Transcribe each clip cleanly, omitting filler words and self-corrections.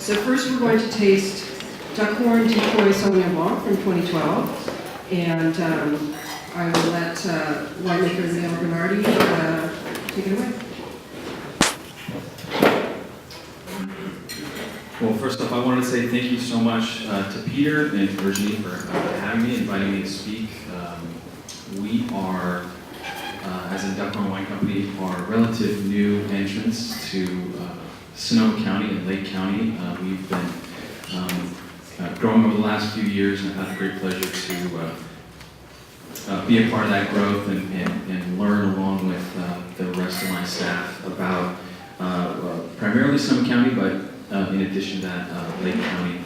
So first we're going to taste Duckhorn Decoy Sauvignon Blanc from 2012, and I will let winemaker Neil Bernardi take it away. Well, first off, I wanted to say thank you so much to Peter and Virginie for having me, inviting me to speak. We are, as a Duckhorn Wine Company, are relative new entrants to Sonoma County and Lake County. We've been growing over the last few years, and I've had a great pleasure to be a part of that growth and learn along with the rest of my staff about primarily Sonoma County, but in addition to that, Lake County.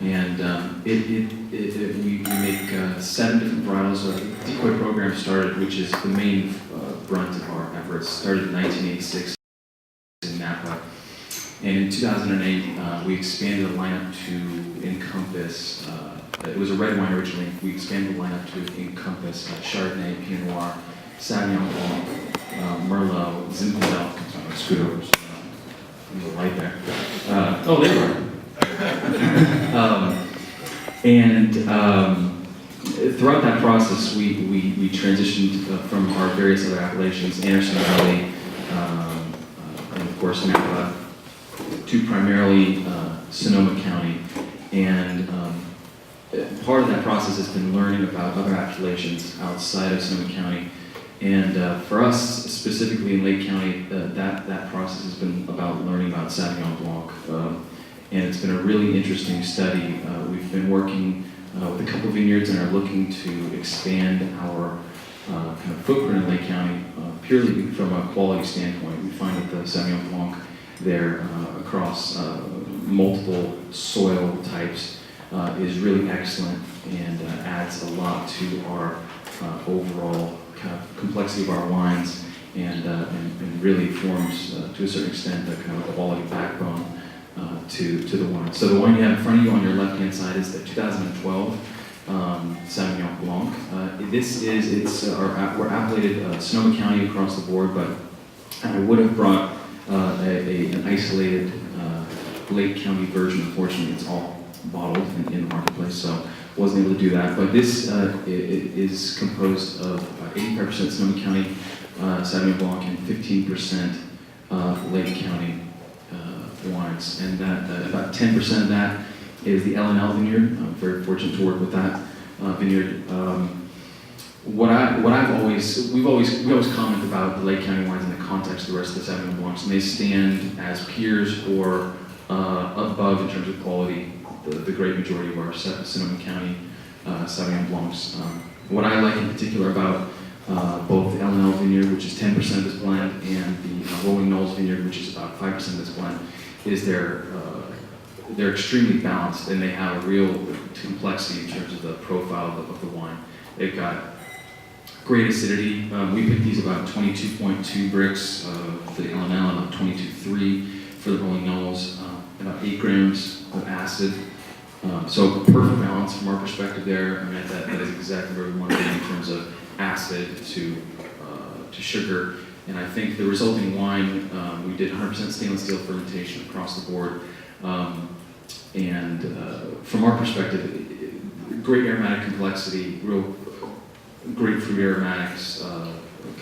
And we make 7 different varietals. The decoy program started, which is the main brunt of our efforts, started in 1986 in Napa. And in 2008, we expanded the lineup to encompass, it was a red wine originally, we expanded the lineup to encompass Chardonnay, Pinot Noir, Sauvignon Blanc, Merlot, Zinfandel, scoot over. There's a light there. Oh, there you are. And throughout that process, we transitioned from our various other appellations, Anderson Valley, and of course Napa, to primarily Sonoma County. And part of that process has been learning about other appellations outside of Sonoma County. And for us, specifically in Lake County, that process has been about learning about Sauvignon Blanc. And it's been a really interesting study. We've been working with a couple of vineyards and are looking to expand our kind of footprint in Lake County purely from a quality standpoint. We find that the Sauvignon Blanc there across multiple soil types is really excellent and adds a lot to our overall kind of complexity of our wines and really forms to a certain extent the kind of quality backbone to the wine. So the wine you have in front of you on your left-hand side is the 2012 Sauvignon Blanc. We're appellated Sonoma County across the board, but I would have brought an isolated Lake County version. Unfortunately, it's all bottled in the marketplace, so wasn't able to do that. But this is composed of 85% Sonoma County Sauvignon Blanc and 15% Lake County wines, and that about 10% of that is the L&L vineyard. I'm very fortunate to work with that vineyard. We always comment about the Lake County wines in the context of the rest of the Sauvignon Blancs, and they stand as peers or above in terms of quality the great majority of our Sonoma County Sauvignon Blancs. What I like in particular about both the L&L vineyard, which is 10% of this blend, and the Rolling Knolls vineyard, which is about 5% of this blend, is they're extremely balanced, and they have a real complexity in terms of the profile of the wine. They've got great acidity. We picked these about 22.2 bricks for the L&L, about 22.3 for the Rolling Knolls, about 8 grams of acid. So perfect balance from our perspective there. I mean, that is exactly where we want to be in terms of acid to sugar. And I think the resulting wine, we did 100% stainless steel fermentation across the board. And from our perspective, great aromatic complexity, real grapefruit aromatics,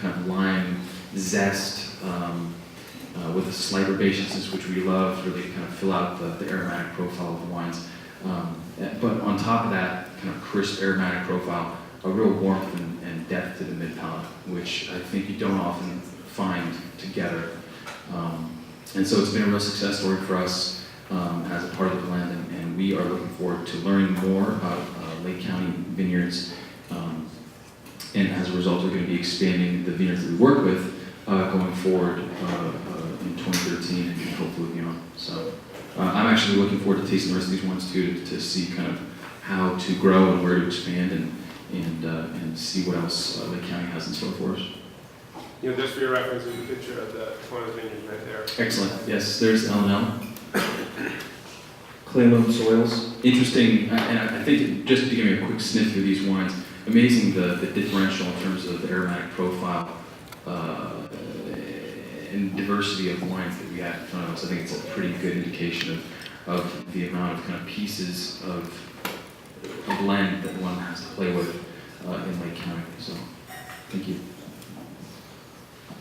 kind of lime zest, with a slight herbaceousness, which we love, really kind of fill out the aromatic profile of the wines. But on top of that kind of crisp aromatic profile, a real warmth and depth to the mid-palate, which I think you don't often find together. And so it's been a real success story for us as a part of the blend, and we are looking forward to learning more about Lake County vineyards. And as a result, we're going to be expanding the vineyards that we work with going forward in 2013 and hopefully beyond. So I'm actually looking forward to tasting the rest of these wines too, to see kind of how to grow and where to expand and see what else Lake County has in store for us. You know, just for your reference, there's a picture of one of the vineyards right there. Excellent. Yes, there's L&L. Clay loam soils. Interesting, and I think just to give you a quick sniff through these wines, amazing the differential in terms of the aromatic profile and diversity of wines that we have in front of us. I think it's a pretty good indication of the amount of kind of pieces of a blend that one has to play with in Lake County. So, thank you.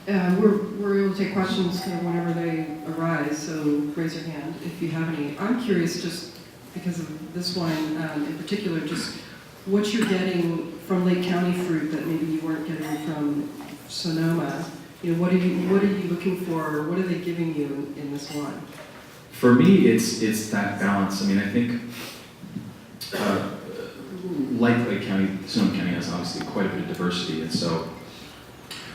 We're able to take questions kind of whenever they arise, so raise your hand if you have any. I'm curious, just because of this wine in particular, just what you're getting from Lake County fruit that maybe you weren't getting from Sonoma. You know, what are you looking for, or what are they giving you in this wine? For me, it's that balance. I mean, I think like Lake County, Sonoma County has obviously quite a bit of diversity, and so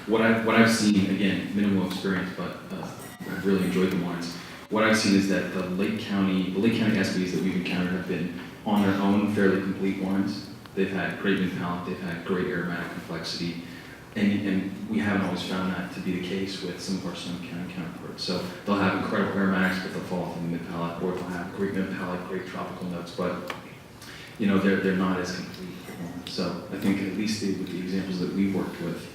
what I've seen, again, minimal experience, but I've really enjoyed the wines. What I've seen is that the Lake County SBs that we've encountered have been on their own fairly complete wines. They've had great mid palate, they've had great aromatic complexity, and we haven't always found that to be the case with some of our Sonoma County counterparts. So they'll have incredible aromatics, but they'll fall off in the mid palate, or they'll have great mid palate, great tropical notes, but you know they're not as complete. So I think at least with the examples that we've worked with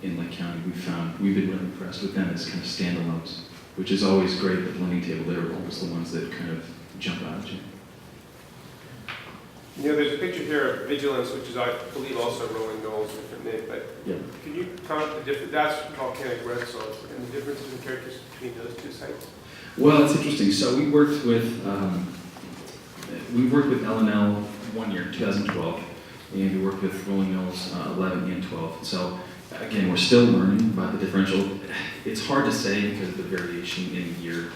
in Lake County, we've been really impressed with them as kind of standalones, which is always great at the blending table. They're always the ones that kind of jump out at you. You know, there's a picture here of Vigilance, which is, I believe, also Rolling Knolls, different name, but Yeah. can you comment the difference, that's volcanic red salt, and the differences in characters between those two sites? Well, it's interesting. So we worked with L&L 1 year, 2012, and we worked with Rolling Mills 11 and 12. So again, we're still learning about the differential. It's hard to say because of the variation in the year.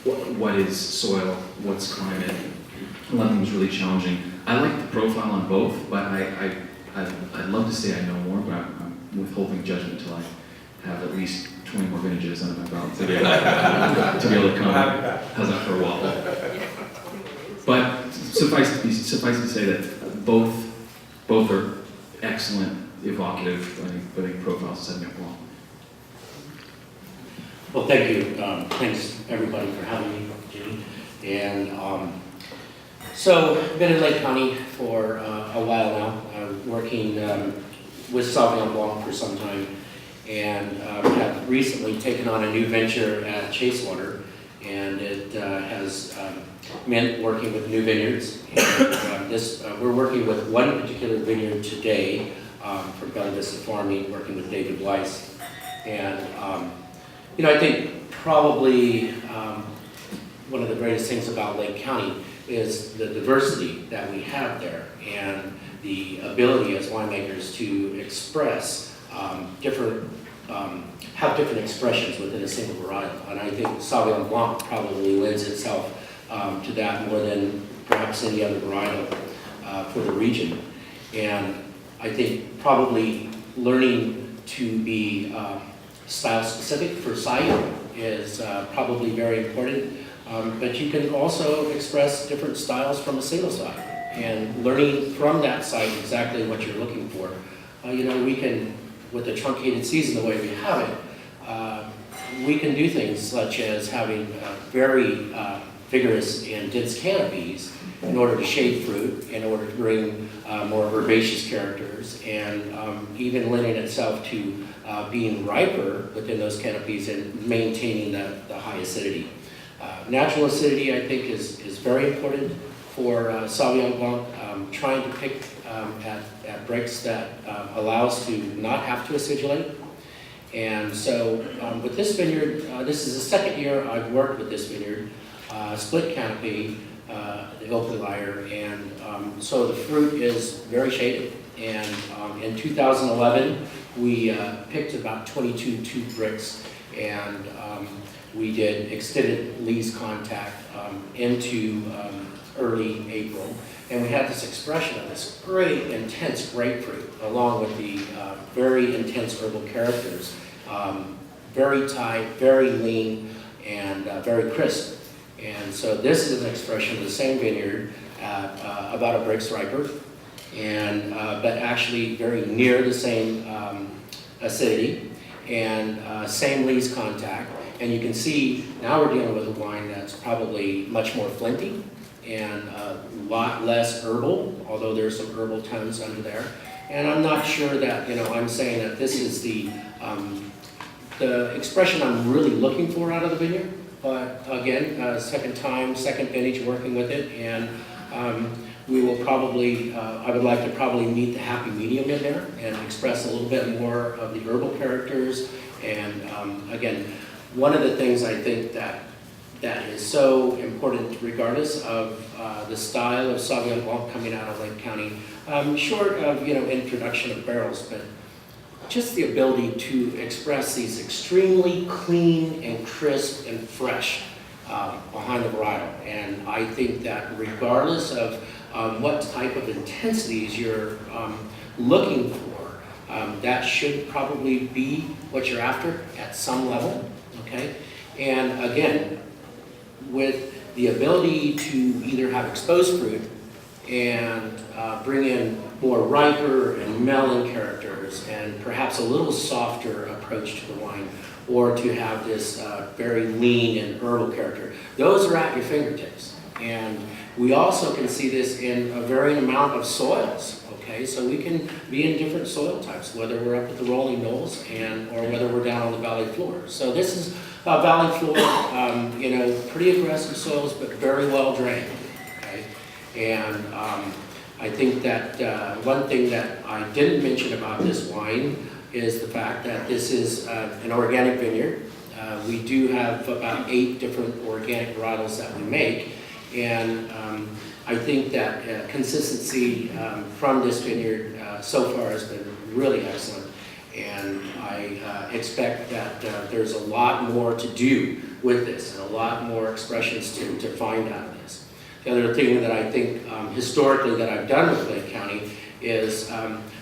What is soil? What's climate? 11 was really challenging. I like the profile on both, but I'd love to say I know more, but I'm withholding judgment until I have at least 20 more vintages under my belt to be able to come. How's that for a waffle? But suffice to say that both are excellent, evocative, I think profiles setting up well. Well, thank you. Thanks everybody for having me, Jimmy. And so I've been in Lake County for a while now, working with Sauvignon Blanc for some time, and have recently taken on a new venture at Chasewater, and it has meant working with new vineyards. And we're working with one particular vineyard today from Bella Vista Farming, working with David Weiss. And you know, I think probably one of the greatest things about Lake County is the diversity that we have there, and the ability as winemakers to express have different expressions within a single varietal. And I think Sauvignon Blanc probably lends itself to that more than perhaps any other varietal for the region. And I think probably learning to be style specific for site is probably very important. But you can also express different styles from a single site, and learning from that site exactly what you're looking for. You know, we can, with the truncated season the way we have it, we can do things such as having very vigorous and dense canopies in order to shade fruit, in order to bring more herbaceous characters, and even lending itself to being riper within those canopies and maintaining the high acidity. Natural acidity, I think, is very important for Sauvignon Blanc. Trying to pick at bricks that allow us to not have to acidulate. And so with this vineyard, this is the second year I've worked with this vineyard, split canopy, the open lyre, and so the fruit is very shaded. And in 2011, we picked about 22 tube bricks, and we did extended lees contact into early April, and we had this expression of this great intense grapefruit along with the very intense herbal characters, very tight, very lean, and very crisp. And so this is an expression of the same vineyard at about a brick's riper, and but actually very near the same acidity and same lees contact. And you can see now we're dealing with a wine that's probably much more flinty and a lot less herbal, although there's some herbal tones under there. And I'm not sure that, you know, I'm saying that this is the expression I'm really looking for out of the vineyard. but again, second time, second vintage working with it, and we will probably, I would like to probably meet the happy medium in there and express a little bit more of the herbal characters. And again, one of the things I think that is so important, regardless of the style of Sauvignon Blanc coming out of Lake County, short of introduction of barrels, but just the ability to express these extremely clean and crisp and fresh behind the varietal. And I think that regardless of what type of intensities you're looking for, that should probably be what you're after at some level, okay? And again, with the ability to either have exposed fruit and bring in more riper and melon characters and perhaps a little softer approach to the wine, or to have this very lean and herbal character. Those are at your fingertips. And we also can see this in a varying amount of soils, okay? So we can be in different soil types, whether we're up at the rolling knolls or whether we're down on the valley floor. So this is valley floor, pretty aggressive soils, but very well drained, okay? And I think that one thing that I didn't mention about this wine is the fact that this is an organic vineyard. We do have about 8 different organic varietals that we make, and I think that consistency from this vineyard so far has been really excellent, and I expect that there's a lot more to do with this and a lot more expressions to find out of this. The other thing that I think historically that I've done with Lake County is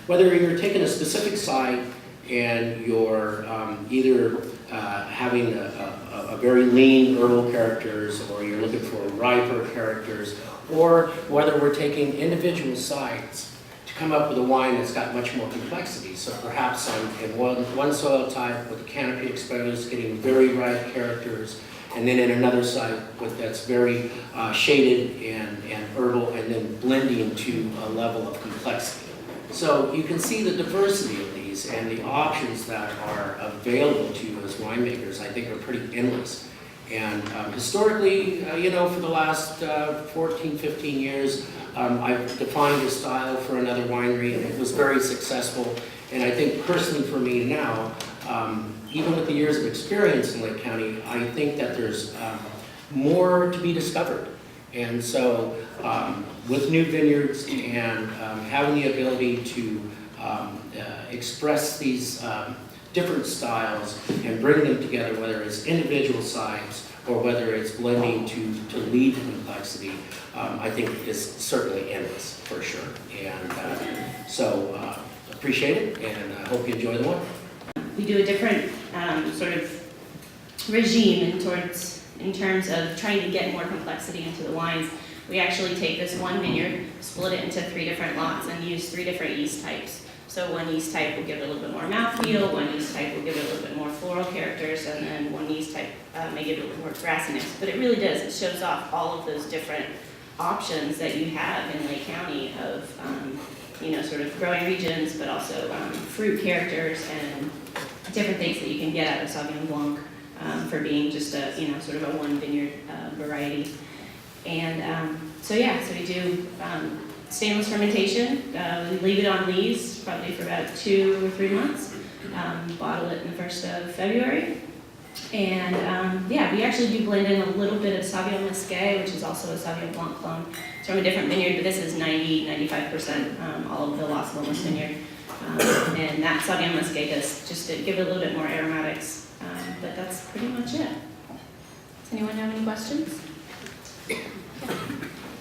whether you're taking a specific site and you're either having a very lean herbal characters, or you're looking for riper characters, or whether we're taking individual sites to come up with a wine that's got much more complexity. So perhaps in one soil type with the canopy exposed, getting very ripe characters, and then in another site that's very shaded and herbal, and then blending to a level of complexity. So you can see the diversity of these and the options that are available to you as winemakers, I think, are pretty endless. And historically, for the last 14, 15 years, I've defined a style for another winery, and it was very successful. And I think personally for me now, even with the years of experience in Lake County, I think that there's more to be discovered. And so with new vineyards and having the ability to express these different styles and bring them together, whether it's individual sites or whether it's blending to lead to complexity, I think is certainly endless for sure. And so appreciate it, and I hope you enjoy the wine. We do a different sort of regime in terms of trying to get more complexity into the wines. We actually take this one vineyard, split it into 3 different lots, and use 3 different yeast types. So one yeast type will give it a little bit more mouthfeel, one yeast type will give it a little bit more floral characters, and then one yeast type may give it a little more grassiness. But it really does, it shows off all of those different options that you have in Lake County of, sort of growing regions, but also fruit characters and different things that you can get out of Sauvignon Blanc for being just a, sort of a one vineyard variety. And so we do stainless fermentation. We leave it on lees probably for about 2 or 3 months. Bottle it in the 1st of February. And we actually do blend in a little bit of Sauvignon Muscat, which is also a Sauvignon Blanc clone. It's from a different vineyard, but this is 90-95% all of the Las Lomas vineyard. And that Sauvignon Muscat does just to give it a little bit more aromatics. But that's pretty much it. Does anyone have any questions?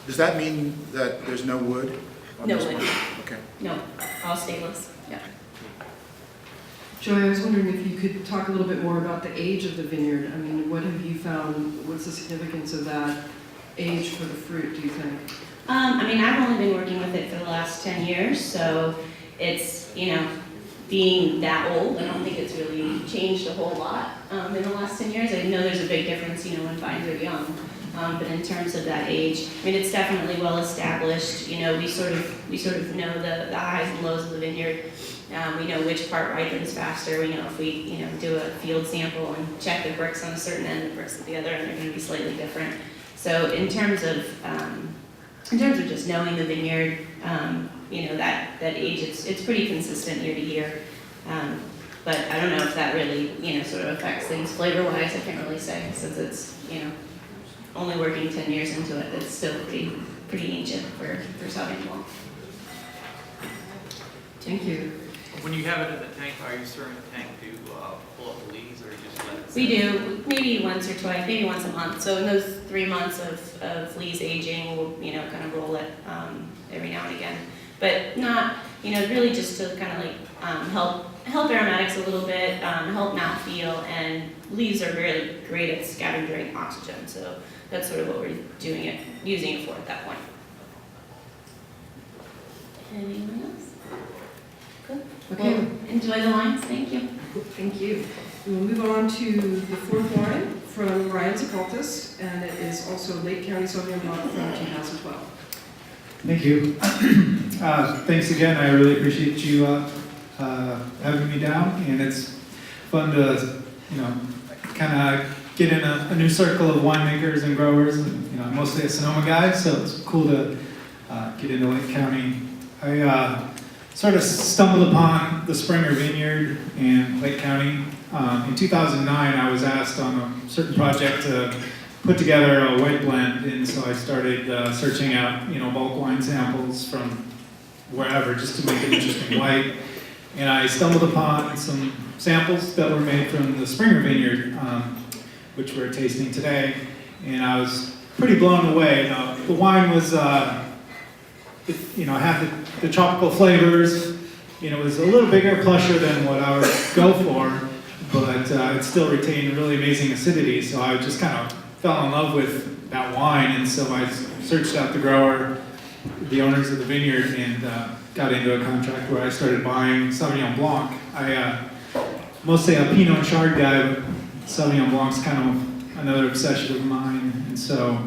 Does that mean that there's no wood on No this wood. one? Okay. No, all stainless. Yeah. Joy, I was wondering if you could talk a little bit more about the age of the vineyard. I mean, what have you found? What's the significance of that age for the fruit, do you think? I've only been working with it for the last 10 years, so it's, being that old, I don't think it's really changed a whole lot in the last 10 years. I know there's a big difference, when vines are young. But in terms of that age, I mean, it's definitely well established. You know, we sort of know the highs and lows of the vineyard. We know which part ripens faster. We know if we, you know, do a field sample and check the bricks on a certain end, the bricks at the other end are going to be slightly different. So in terms of just knowing the vineyard, you know, that age, it's pretty consistent year to year. But I don't know if that really, you know, sort of affects things flavor-wise. I can't really say, since it's, you know, only working 10 years into it. It's still pretty ancient for Sauvignon Blanc. Thank you. When you have it in the tank, are you stirring the tank to pull up the lees, or you just let it sit? We do, maybe once or twice, maybe once a month. So in those 3 months of lees aging, we'll, you know, kind of roll it every now and again. But not, you know, really just to kind of like help aromatics a little bit, help mouthfeel, and leaves are really great at scavenging oxygen. So that's sort of what we're using it for at that point. Anyone else? Good. Okay. Well, enjoy the wines. Thank you. Thank you. We will move on to the fourth wine from Ryan Zakaltis, and it is also Lake County Sauvignon Blanc from 2012. Thank you. Thanks again. I really appreciate you having me down, and it's fun to, you know, kind of get in a new circle of winemakers and growers. And, you know, I'm mostly a Sonoma guy, so it's cool to get into Lake County. I sort of stumbled upon the Springer Vineyard in Lake County. In 2009, I was asked on a certain project to put together a white blend, and so I started searching out, you know, bulk wine samples from wherever just to make an interesting white. And I stumbled upon some samples that were made from the Springer Vineyard, which we're tasting today, and I was pretty blown away. The wine was, you know, had the tropical flavors. You know, it was a little bigger, plusher than what I would go for, but it still retained really amazing acidity. So I just kind of fell in love with that wine, and so I searched out the grower, the owners of the vineyard, and got into a contract where I started buying Sauvignon Blanc. I mostly a Pinot and Chard guy, but Sauvignon Blanc's kind of another obsession of mine, and so,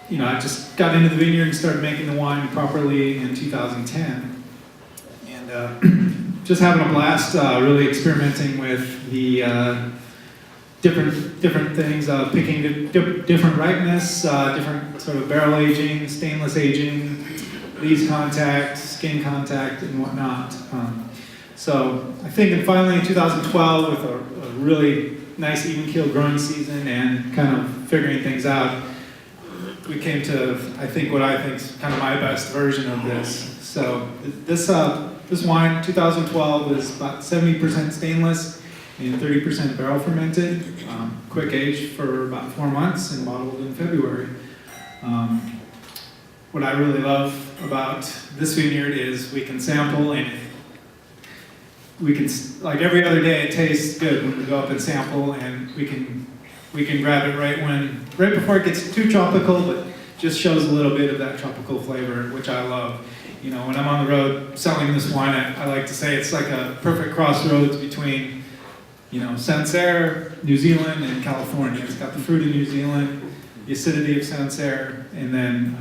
you know, I just got into the vineyard and started making the wine properly in 2010, and just having a blast, really experimenting with the different things, picking different ripeness, different sort of barrel aging, stainless aging, lees contact, skin contact, and whatnot. So I think finally in 2012, with a really nice even keel growing season and kind of figuring things out, we came to, I think, what I think is kind of my best version of this. So this wine, 2012, is about 70% stainless and 30% barrel fermented, quick aged for about 4 months and bottled in February. What I really love about this vineyard is we can sample, and we can, like every other day, it tastes good when we go up and sample, and we can grab it right before it gets too tropical, but just shows a little bit of that tropical flavor, which I love. You know, when I'm on the road selling this wine, I like to say it's like a perfect crossroads between, you know, Sancerre, New Zealand, and California. It's got the fruit of New Zealand, the acidity of Sancerre, and then,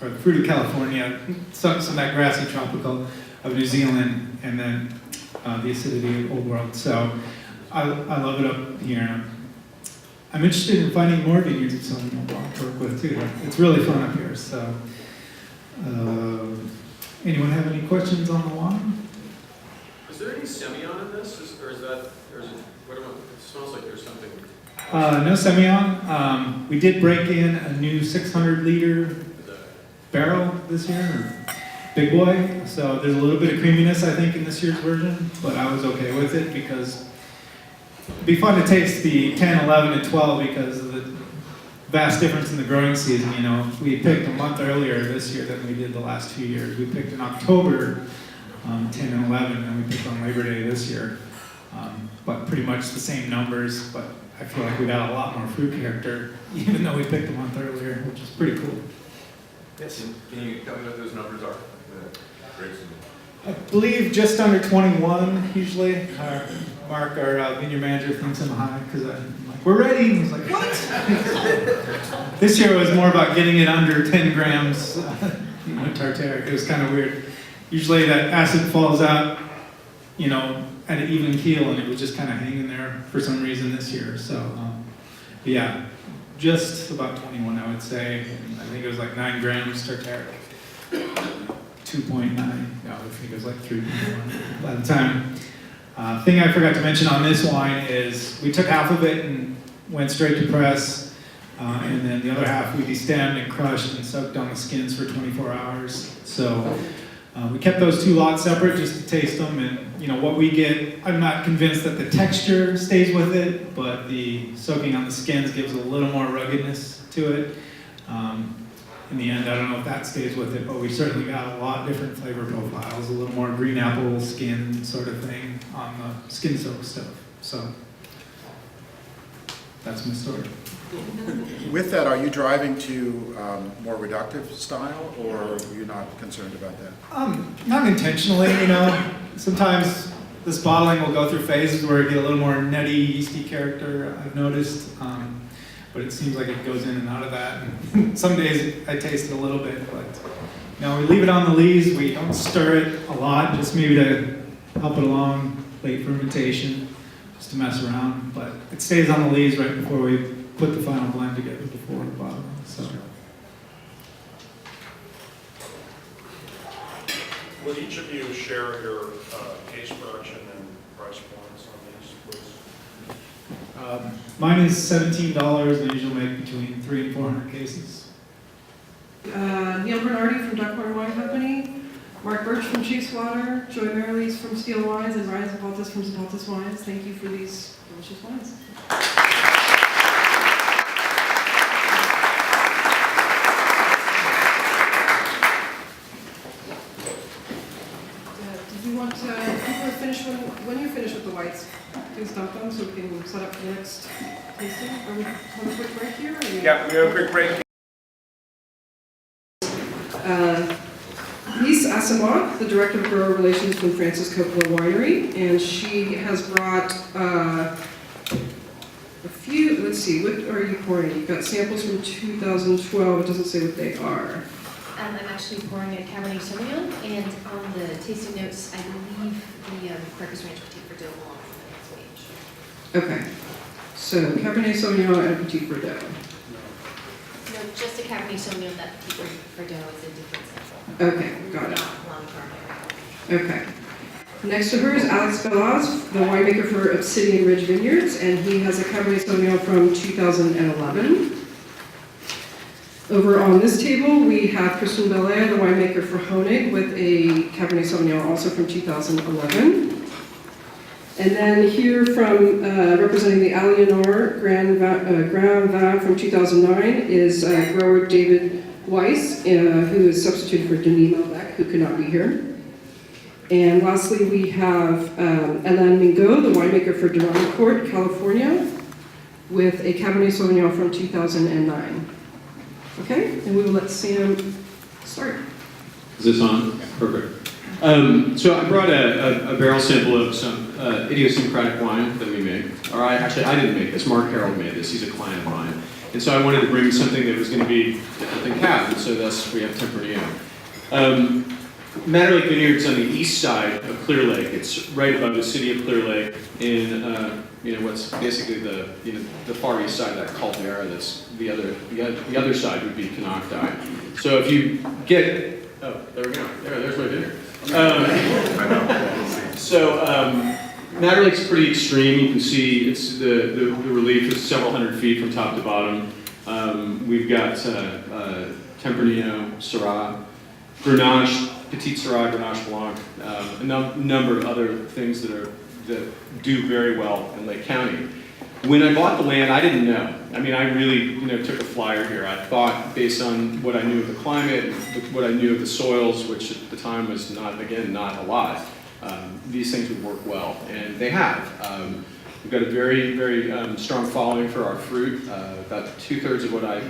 or the fruit of California, some of that grassy tropical of New Zealand, and then the acidity of Old World. So I love it up here. I'm interested in finding more vineyards of Sauvignon Blanc to work with too. It's really fun up here. So, anyone have any questions on the wine? Is there any Semillon in this, or is it, what am I, it smells like there's something. No Semillon. We did break in a new 600 liter barrel this year, big boy. So there's a little bit of creaminess, I think, in this year's version, but I was okay with it because it'd be fun to taste the 10, 11, and 12 because of the vast difference in the growing season. You know, we picked a month earlier this year than we did the last 2 years. We picked in October, 10 and 11, and we picked on Labor Day this year. But pretty much the same numbers, but I feel like we got a lot more fruit character, even though we picked a month earlier, which is pretty cool. Yes? Can you tell me what those numbers are? Grapes. I believe just under 21, usually. Mark, our vineyard manager, thinks I'm high because I'm like we're ready. And he's like, what? This year was more about getting it under 10 grams tartaric. It was kind of weird. Usually that acid falls out, at an even keel, and it was just kind of hanging there for some reason this year. So, yeah, just about 21, I would say. And I think it was like 9 grams tartaric. 2.9. No, I think it was like 3.1 by the time. Thing I forgot to mention on this wine is we took half of it and went straight to press, and then the other half we destemmed and crushed and soaked on the skins for 24 hours. So we kept those 2 lots separate just to taste them, and what we get, I'm not convinced that the texture stays with it, but the soaking on the skins gives a little more ruggedness to it. In the end, I don't know if that stays with it, but we certainly got a lot different flavor profiles, a little more green apple skin sort of thing on the skin soak stuff. So that's my story. With that, are you driving to more reductive style, or are you not concerned about that? Not intentionally, Sometimes this bottling will go through phases where it get a little more nutty, yeasty character, I've noticed. But it seems like it goes in and out of that. And some days I taste it a little bit, but we leave it on the lees. We don't stir it a lot, just maybe to help it along late fermentation, just to mess around. But it stays on the lees right before we put the final blend together before the bottling. So. Would each of you share your case production and price points on these, please? Mine is $17, and I usually make between 300 and 400 cases. Neil Bernardi from Duckhorn Wine Company, Mark Birch from Cheesewater, Joy Merrilies from Steel Wines, and Ryan Zapaltas from Zapaltas Wines. Thank you for these delicious wines. Did you want to, when you're finished with the whites, please dump them so we can set up for the next tasting? Are we have a quick break here? Yeah, we have a quick break. Lise Asamoah, the Director of Grower Relations from Francis Coppola Winery, and she has brought a few, let's see, what are you pouring? You've got samples from 2012, it doesn't say what they are. I'm actually pouring a Cabernet Sauvignon, and on the tasting notes, I believe the Quercus Ranch Petit Verdot belongs on the next page. Okay, so Cabernet Sauvignon and Petit Verdot. No, just a Cabernet Sauvignon, that Petit Verdot is a different sample. Okay, got it. Not long-term. Okay. Next to her is Alex Belaz, the winemaker for Obsidian Ridge Vineyards, and he has a Cabernet Sauvignon from 2011. Over on this table, we have Kristen Belair, the winemaker for Honig, with a Cabernet Sauvignon also from 2011. And then here from, representing the Aliénor Grand Vin from 2009 is grower David Weiss, who is substituted for Denis Malbec, who could not be here. And lastly, we have Hélène Mingot, the winemaker for Durand Court, California, with a Cabernet Sauvignon from 2009. Okay, and we will let Sam start. Is this on? Perfect. So I brought a barrel sample of some idiosyncratic wine that we make. Or I didn't make this. Mark Harold made this. He's a client of mine. And so I wanted to bring something that was going to be different than Cab, and so thus we have Tempranillo. Madder Lake Vineyards on the east side of Clear Lake. It's right above the city of Clear Lake in what's basically the far east side of that caldera. That's the other side would be Canocti. So if you get there we go. There's my vineyard. Madder Lake's pretty extreme. You can see it's the relief is several hundred feet from top to bottom. We've got Tempranillo, Syrah, Grenache, Petit Syrah, Grenache Blanc, a number of other things that do very well in Lake County. When I bought the land, I didn't know. I mean, I really took a flyer here. I thought, based on what I knew of the climate, and what I knew of the soils, which at the time was not a lot, these things would work well, and they have. We've got a very, very strong following for our fruit. About 2/3 of what I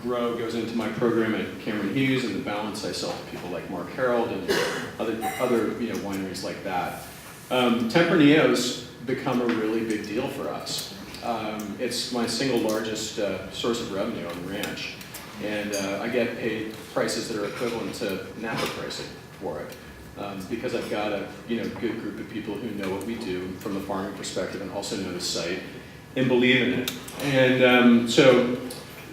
grow goes into my program at Cameron Hughes, and the balance I sell to people like Mark Harold and other wineries like that. Tempranillo's become a really big deal for us. It's my single largest source of revenue on the ranch. And I get paid prices that are equivalent to Napa pricing for it. Because I've got a good group of people who know what we do from the farming perspective and also know the site and believe in it. And so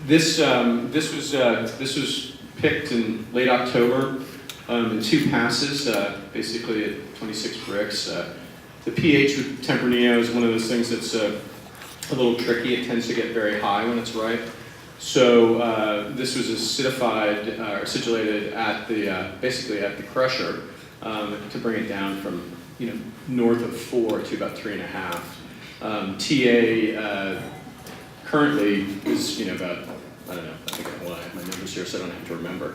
this was picked in late October in 2 passes, basically at 26 bricks. The pH with Tempranillo is one of those things that's a little tricky. It tends to get very high when it's ripe. So this was acidified or acidulated at the basically at the crusher to bring it down from north of 4 to about 3.5. TA currently is about, I don't know, I think I have my numbers here so I don't have to remember.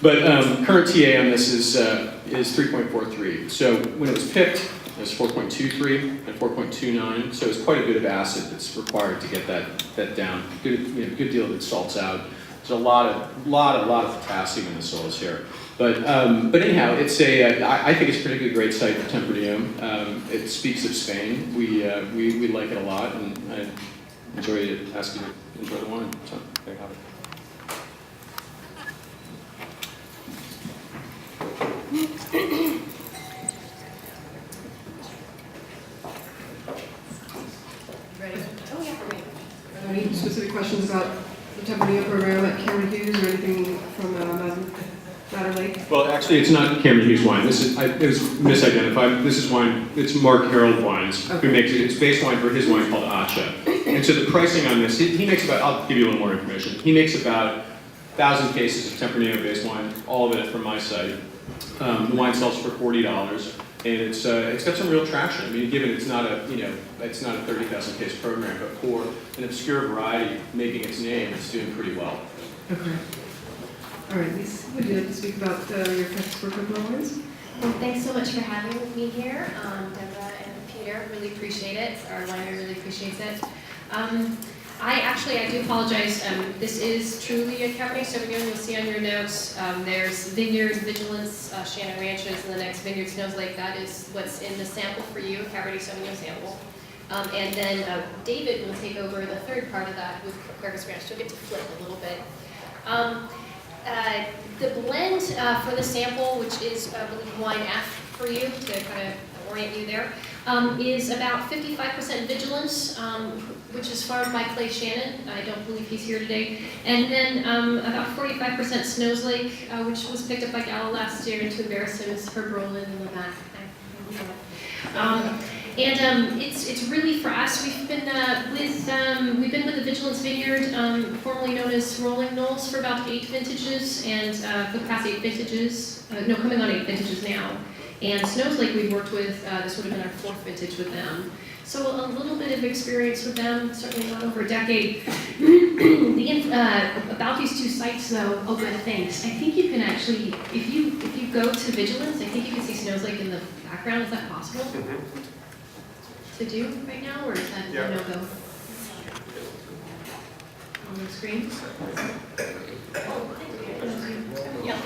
But current TA on this is 3.43. So when it was picked, it was 4.23 and 4.29. So it's quite a bit of acid that's required to get that down. Good deal of it salts out. There's a lot of potassium in the soils here. But anyhow, it's I think it's a particularly great site for Tempranillo. It speaks of Spain. We like it a lot, and I enjoy it. Ask you to enjoy the wine. So there you have it. Ready? Oh yeah, for me. Are there any specific questions about the Tempranillo program at Cameron Hughes or anything from Matter Lake? Well, actually, it's not Cameron Hughes wine. It was misidentified. This is wine. It's Mark Harold Wines who makes it. It's base wine for his wine called Acha. And so the pricing on this, he makes about. I'll give you a little more information. He makes about 1,000 cases of Tempranillo based wine, all of it from my site. The wine sells for $40, and it's got some real traction. I mean, given it's not a it's not a 30,000 case program, but for an obscure variety making its name, it's doing pretty well. Okay. All right, Lisa, would you like to speak about your Texas work with wines? Well, thanks so much for having me here, Deborah and Peter. Really appreciate it. Our winery really appreciates it. I do apologize. This is truly a Cabernet Sauvignon. You'll see on your notes, there's Vineyard, Vigilance, Shannon Ranches, and the next Vineyard Snows Lake. That is what's in the sample for you, Cabernet Sauvignon sample. And then David will take over the third part of that with Quercus Ranch. You'll get to flip a little bit. The blend for the sample, which is, I believe, wine F for you to kind of orient you there, is about 55% Vigilance, which is farmed by Clay Shannon. I don't believe he's here today. And then about 45% Snows Lake, which was picked up by Gallo last year, and to embarrass him is Herb Rowland in the back. It's really for us. We've been with the Vigilance Vineyard, formerly known as Rolling Knolls, for about 8 vintages, and for the past 8 vintages, coming on 8 vintages now. And Snows Lake we've worked with. This would have been our 4th vintage with them. So a little bit of experience with them, certainly not over a decade. About these 2 sites, though, good things. I think you can actually, if you go to Vigilance, I think you can see Snows Lake in the background. Is that possible to do right now, or is that a no-go? On the screen? Yeah,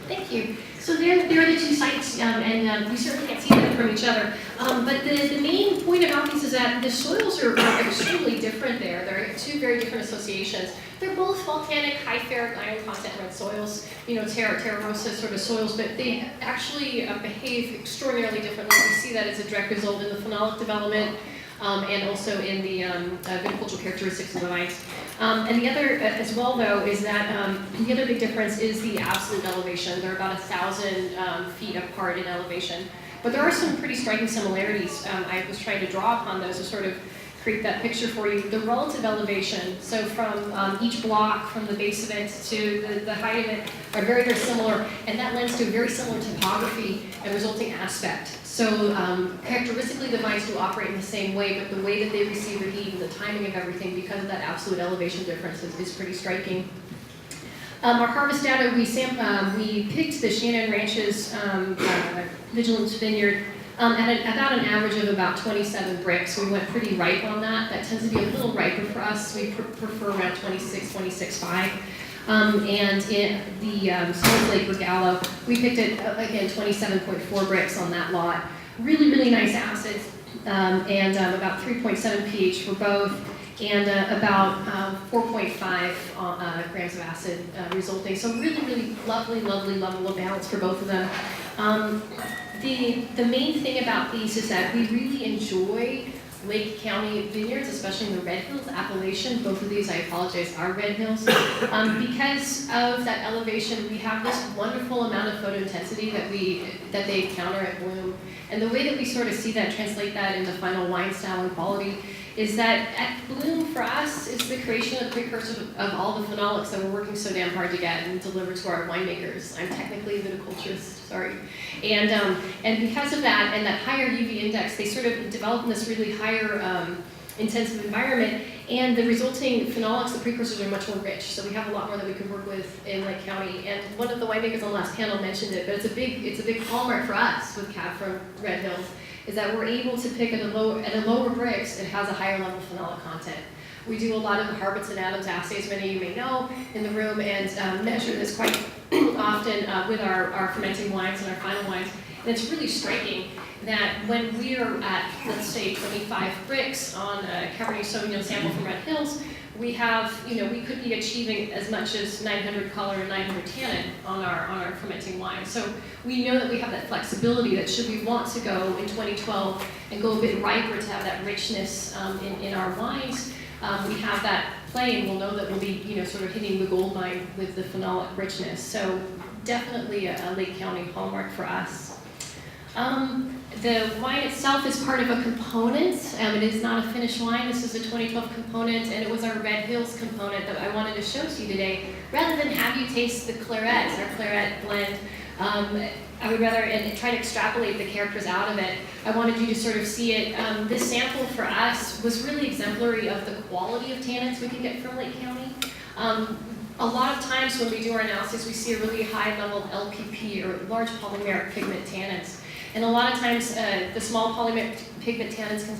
thank you. So there are the 2 sites, and we certainly can't see them from each other. But the main point about these is that the soils are extremely different there. They're 2 very different associations. They're both volcanic, high ferric iron content red soils, terra rosa sort of soils, but they actually behave extraordinarily differently. We see that as a direct result in the phenolic development, and also in the viticultural characteristics of the vines. And the other, as well though, is that the other big difference is the absolute elevation. They're about 1,000 feet apart in elevation. But there are some pretty striking similarities. I was trying to draw upon those to sort of create that picture for you. The relative elevation, so from each block, from the base of it to the height of it, are very, very similar, and that lends to a very similar topography and resulting aspect. So characteristically, the vines do operate in the same way, but the way that they receive the heat and the timing of everything, because of that absolute elevation difference, is pretty striking. Our harvest data, we picked the Shannon Ranches Vigilance Vineyard at about an average of about 27 bricks. We went pretty ripe on that. That tends to be a little riper for us. We prefer around 26.5. And in the Snows Lake with Gallo, we picked it, again, 27.4 bricks on that lot. Really, really nice acids. and about 3.7 pH for both, and about 4.5 grams of acid resulting. So really, really lovely level of balance for both of them. The main thing about these is that we really enjoy Lake County vineyards, especially in the Red Hills, Appalachian. Both of these, I apologize, are Red Hills. Because of that elevation, we have this wonderful amount of photointensity that they encounter at bloom. And the way that we sort of see that, translate that into final wine style and quality, is that at bloom for us is the creation of the precursor of all the phenolics that we're working so damn hard to get and deliver to our winemakers. I'm technically a viticulturist, sorry. And because of that and that higher UV index, they sort of develop in this really higher intensive environment, and the resulting phenolics, the precursors, are much more rich. So we have a lot more that we could work with in Lake County. And one of the winemakers on the last panel mentioned it, but it's a big hallmark for us with Cab from Red Hills, is that we're able to pick at a lower Brix, it has a higher level phenolic content. We do a lot of the Harbison Adams assays, many of you may know in the room, and measure this quite often with our fermenting wines and our final wines. And it's really striking that when we are at, let's say, 25 Brix on a Cabernet Sauvignon sample from Red Hills, we have, we could be achieving as much as 900 color and 900 tannin on our fermenting wine. So we know that we have that flexibility that should we want to go in 2012 and go a bit riper to have that richness in our wines, we have that play, and we'll know that we'll be, sort of hitting the gold mine with the phenolic richness. So definitely a Lake County hallmark for us. The wine itself is part of a component. It is not a finished wine. This is a 2012 component, and it was our Red Hills component that I wanted to show to you today. Rather than have you taste the claret, our claret blend, I would rather try to extrapolate the characters out of it. I wanted you to sort of see it. This sample for us was really exemplary of the quality of tannins we can get from Lake County. A lot of times when we do our analysis, we see a really high level of LPP, or large polymeric pigment tannins. And a lot of times, the small polymeric pigment tannins can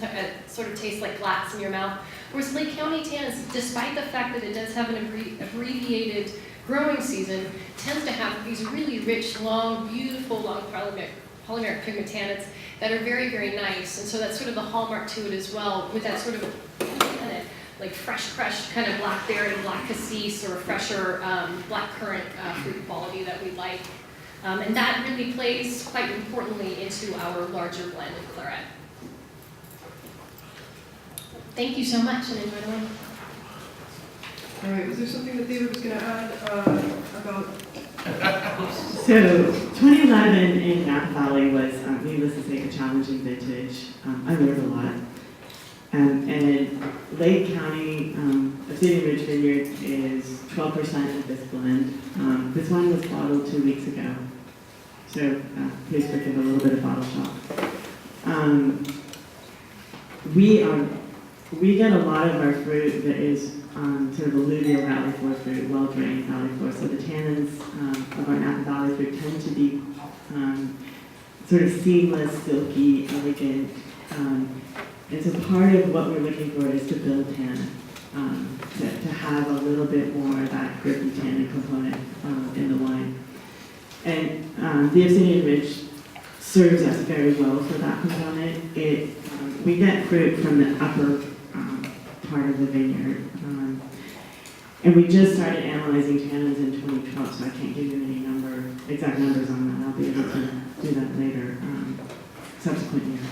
sort of taste like glass in your mouth. Whereas Lake County tannins, despite the fact that it does have an abbreviated growing season, tends to have these really rich, long, beautiful, long polymeric pigment tannins that are very, very nice. And so that's sort of the hallmark to it as well, with that sort of kind of like fresh crushed kind of blackberry, black cassis, or fresher black currant fruit quality that we like. And that really plays quite importantly into our larger blend of claret. Thank you so much, and enjoy the wine. All right, was there something that David was going to add about? So 2011 in Napa Valley was, needless to say, a challenging vintage. I learned a lot. And Lake County, Obsidian Ridge Vineyard is 12% of this blend. This wine was bottled 2 weeks ago, so please forgive a little bit of bottle shock. We get a lot of our fruit that is sort of alluvial valley floor fruit, well-drained valley floor. So the tannins of our Napa Valley fruit tend to be sort of seamless, silky, elegant. And so part of what we're looking for is to build tannin, to have a little bit more of that grippy tannin component in the wine. And the Obsidian Ridge serves us very well for that component. We get fruit from the upper part of the vineyard. And we just started analyzing tannins in 2012, so I can't give you any exact numbers on that. I'll be able to do that later, subsequent years.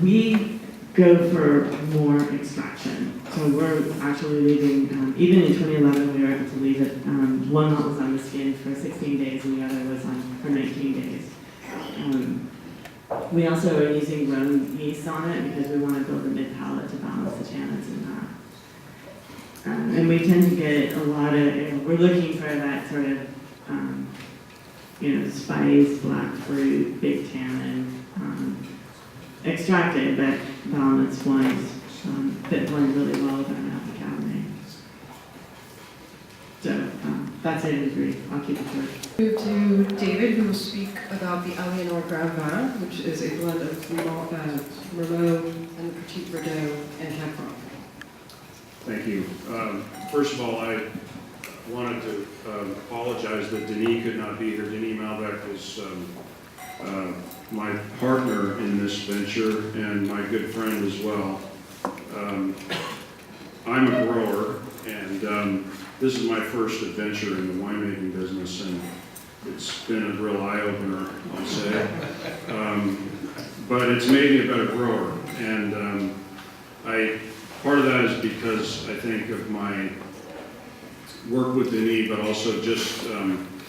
We go for more extraction. So we're actually leaving, even in 2011 we were able to leave it, one lot was on the skin for 16 days and the other was on for 19 days. We also are using Rhone yeast on it because we want to build a mid-palate to balance the tannins in that. And we tend to get a lot of, we're looking for that sort of, spice, black fruit, big tannin, extracted but balanced wines that blend really well with our Napa Cabernet. So that's it in brief. I'll keep it short. Move to David, who will speak about the Aliénor Grand Vin, which is a blend of Merlot and Petit Verdot and Cab Franc. Thank you. First of all, I wanted to apologize that Denis could not be here. Denis Malbec was my partner in this venture and my good friend as well. I'm a grower, and this is my first adventure in the winemaking business, and it's been a real eye-opener, I'll say. But it's made me a better grower, and part of that is because I think of my work with Denis, but also just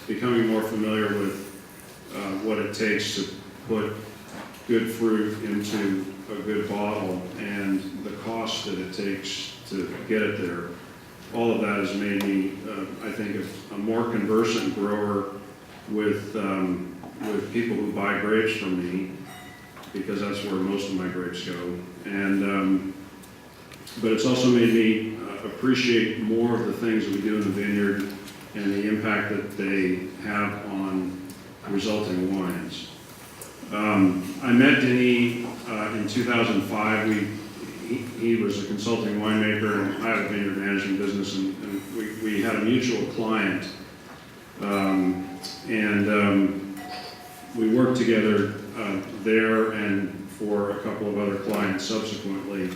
becoming more familiar with what it takes to put good fruit into a good bottle and the cost that it takes to get it there. All of that has made me, I think, a more conversant grower with people who buy grapes from me, because that's where most of my grapes go. And but it's also made me appreciate more of the things that we do in the vineyard and the impact that they have on resulting wines. I met Denis in 2005. He was a consulting winemaker, and I have a vineyard management business, and we had a mutual client. We worked together there and for a couple of other clients subsequently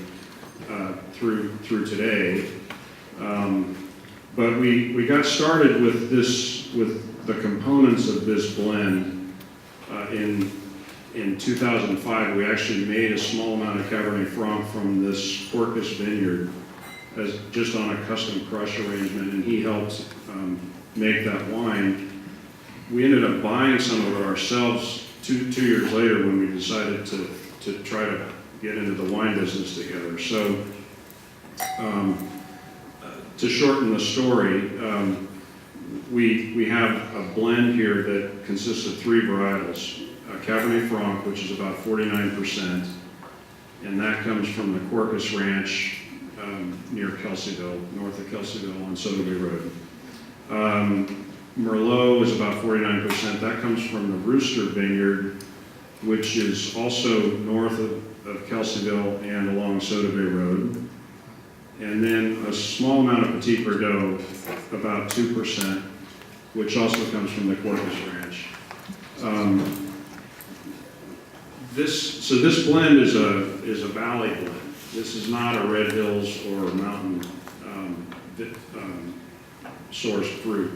through today. But we got started with the components of this blend in 2005. We actually made a small amount of Cabernet Franc from this Quercus vineyard as just on a custom crush arrangement, and he helped make that wine. We ended up buying some of it ourselves two years later when we decided to try to get into the wine business together. So to shorten the story, we have a blend here that consists of 3 varietals. Cabernet Franc, which is about 49%, and that comes from the Quercus Ranch near Kelseyville, north of Kelseyville on Sotheby Road. Merlot is about 49%. That comes from the Rooster Vineyard, which is also north of Kelseyville and along Sotheby Road. And then a small amount of Petit Verdot, about 2%, which also comes from the Quercus Ranch. This blend is a valley blend. This is not a Red Hills or a mountain sourced fruit.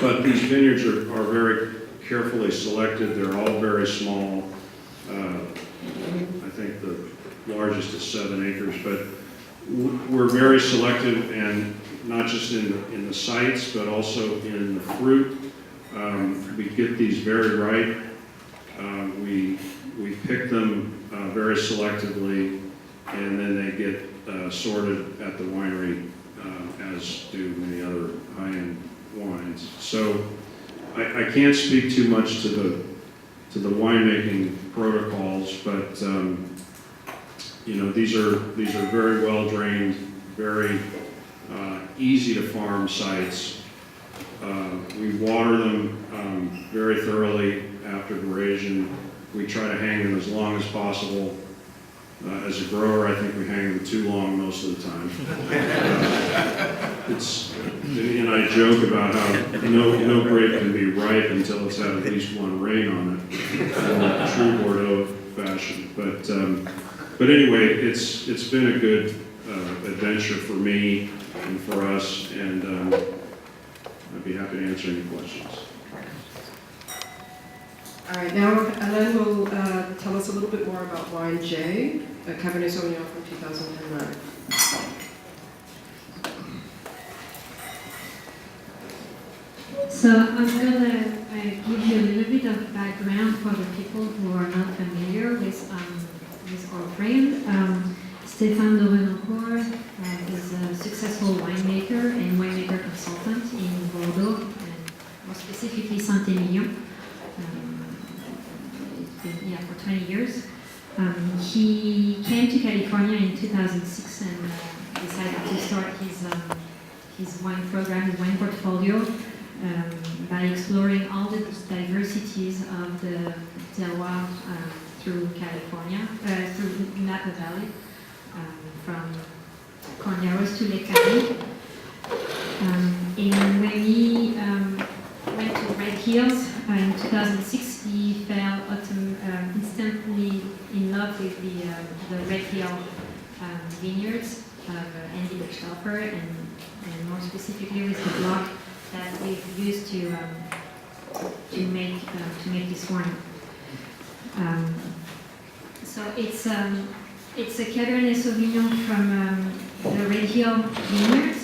But these vineyards are very carefully selected. They're all very small. I think the largest is 7 acres, but we're very selective, and not just in the sites, but also in the fruit. We get these very ripe. We pick them very selectively, and then they get sorted at the winery, as do many other high-end wines. So I can't speak too much to the winemaking protocols, but these are very well drained, very easy to farm sites. We water them very thoroughly after veraison. We try to hang them as long as possible. As a grower, I think we hang them too long most of the time. And I joke about how no grape can be ripe until it's had at least one rain on it, in a true Bordeaux fashion. But anyway, it's been a good adventure for me and for us, and I'd be happy to answer any questions. All right, now Alain will tell us a little bit more about wine J, a Cabernet Sauvignon from 2009. So I'm going to give you a little bit of background for the people who are not familiar with our brand. Stéphane de Renoncourt is a successful winemaker and winemaker consultant in Bordeaux, and more specifically Saint-Émilion. It's been for 20 years. He came to California in 2006 and decided to start his wine program, his wine portfolio, by exploring all the diversities of the terroir through California, through Napa Valley, from Corneros to Lake Cali. And when he went to Red Hills, In 2006, he fell instantly in love with the Red Hill vineyards of Andy Buchstauffer, and more specifically with the block that we've used to make this wine. So it's a Cabernet Sauvignon from the Red Hill vineyards.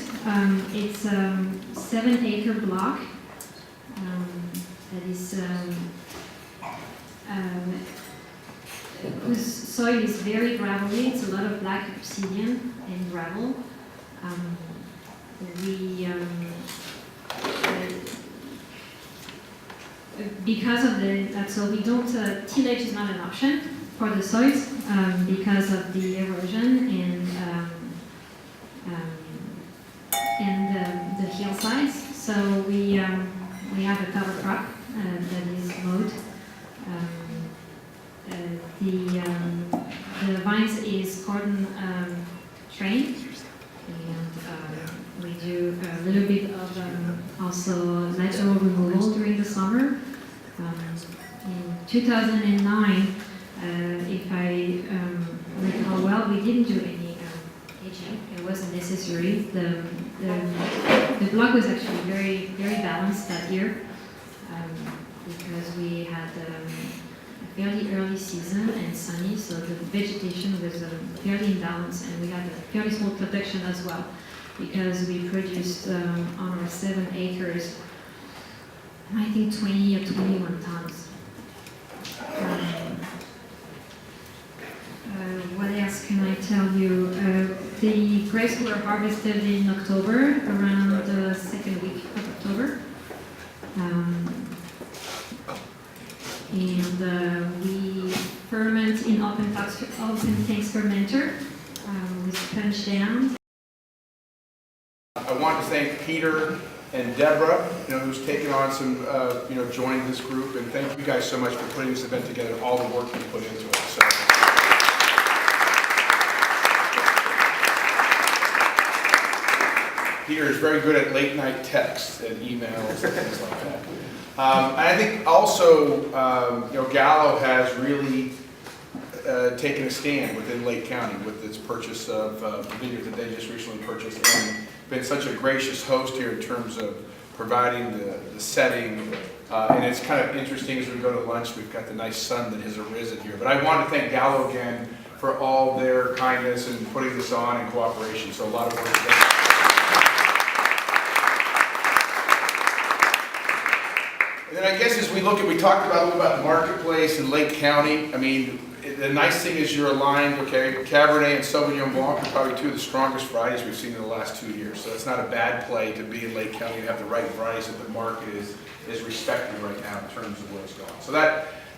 It's a 7-acre block that is whose soil is very gravelly. It's a lot of black obsidian and gravel. Because of that, so we don't, tillage is not an option for the soils because of the erosion and the hillsides. So we have a cover crop that is mowed. The vines is cordon trained, and we do a little bit of also lateral removal during the summer. In 2009, if I recall well, we didn't do any aging. It wasn't necessary. The block was actually very, very balanced that year because we had a fairly early season and sunny, so the vegetation was fairly in balance, and we had a fairly small production as well because we produced on our 7 acres, I think 20 or 21 tons. What else can I tell you? The grapes were harvested in October, around the second week of October. And we ferment in open tanks fermenter with punch down. I want to thank Peter and Deborah, who's taken on some, joining this group, and thank you guys so much for putting this event together, all the work you put into it. So. Peter is very good at late night texts and emails and things like that. And I think also, Gallo has really taken a stand within Lake County with its purchase of the vineyard that they just recently purchased, and been such a gracious host here in terms of providing the setting. And it's kind of interesting as we go to lunch, we've got the nice sun that has arisen here. But I want to thank Gallo again for all their kindness and putting this on and cooperation. So a lot of work. And then I guess as we talked about a little about the marketplace in Lake County. I mean, the nice thing is you're aligned, okay? Cabernet and Sauvignon Blanc are probably two of the strongest varieties we've seen in the last 2 years. So it's not a bad play to be in Lake County and have the right varieties that the market is respecting right now in terms of where it's going. So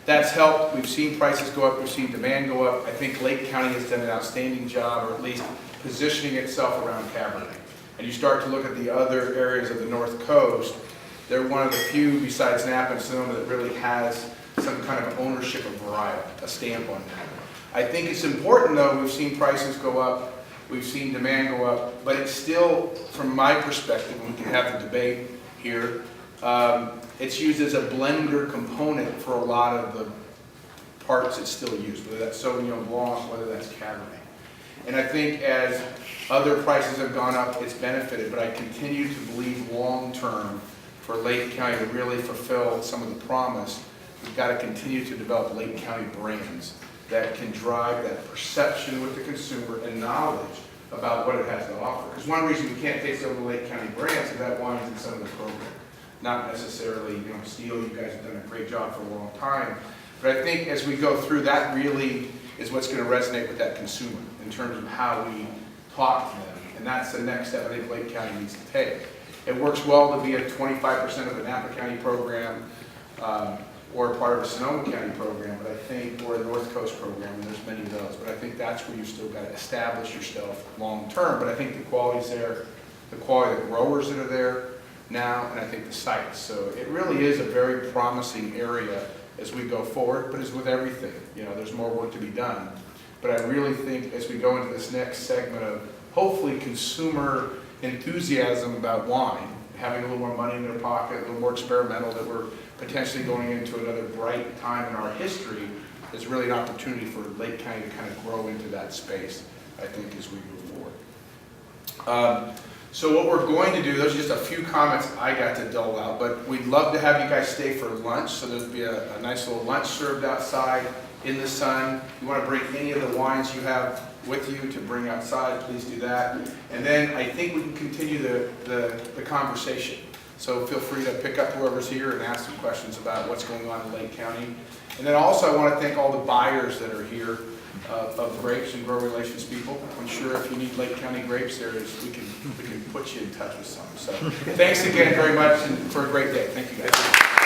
that's helped. We've seen prices go up. We've seen demand go up. I think Lake County has done an outstanding job, or at least positioning itself around Cabernet. And you start to look at the other areas of the North Coast, they're one of the few, besides Napa and Sonoma, that really has some kind of ownership of varietal, a stamp on that. I think it's important, though, we've seen prices go up, we've seen demand go up, but it's still, from my perspective, and we can have the debate here, it's used as a blender component for a lot of the parts it's still used, whether that's Sauvignon Blanc, whether that's Cabernet. And I think as other prices have gone up, it's benefited, but I continue to believe long-term for Lake County to really fulfill some of the promise, we've got to continue to develop Lake County brands that can drive that perception with the consumer and knowledge about what it has to offer. Because one reason we can't take some of the Lake County brands is that wine's in some of the program. Not necessarily, Steele, you guys have done a great job for a long time. But I think as we go through, that really is what's going to resonate with that consumer in terms of how we talk to them. And that's the next step I think Lake County needs to take. It works well to be a 25% of a Napa County program or part of a Sonoma County program, but I think, or a North Coast program, and there's many of those, but I think that's where you still got to establish yourself long term. But I think the quality's there, the quality of the growers that are there now, and I think the sites. So it really is a very promising area as we go forward, but as with everything, there's more work to be done. But I really think as we go into this next segment of hopefully consumer enthusiasm about wine, having a little more money in their pocket, a little more experimental, that we're potentially going into another bright time in our history, is really an opportunity for Lake County to kind of grow into that space, I think, as we move forward. So what we're going to do, those are just a few comments I got to dole out, but we'd love to have you guys stay for lunch, so there'll be a nice little lunch served outside in the sun. You want to bring any of the wines you have with you to bring outside, please do that. And then I think we can continue the conversation. So feel free to pick up whoever's here and ask some questions about what's going on in Lake County. And then also I want to thank all the buyers that are here of grapes and grow relations people. I'm sure if you need Lake County grapes, we can put you in touch with some. So thanks again very much and for a great day. Thank you guys.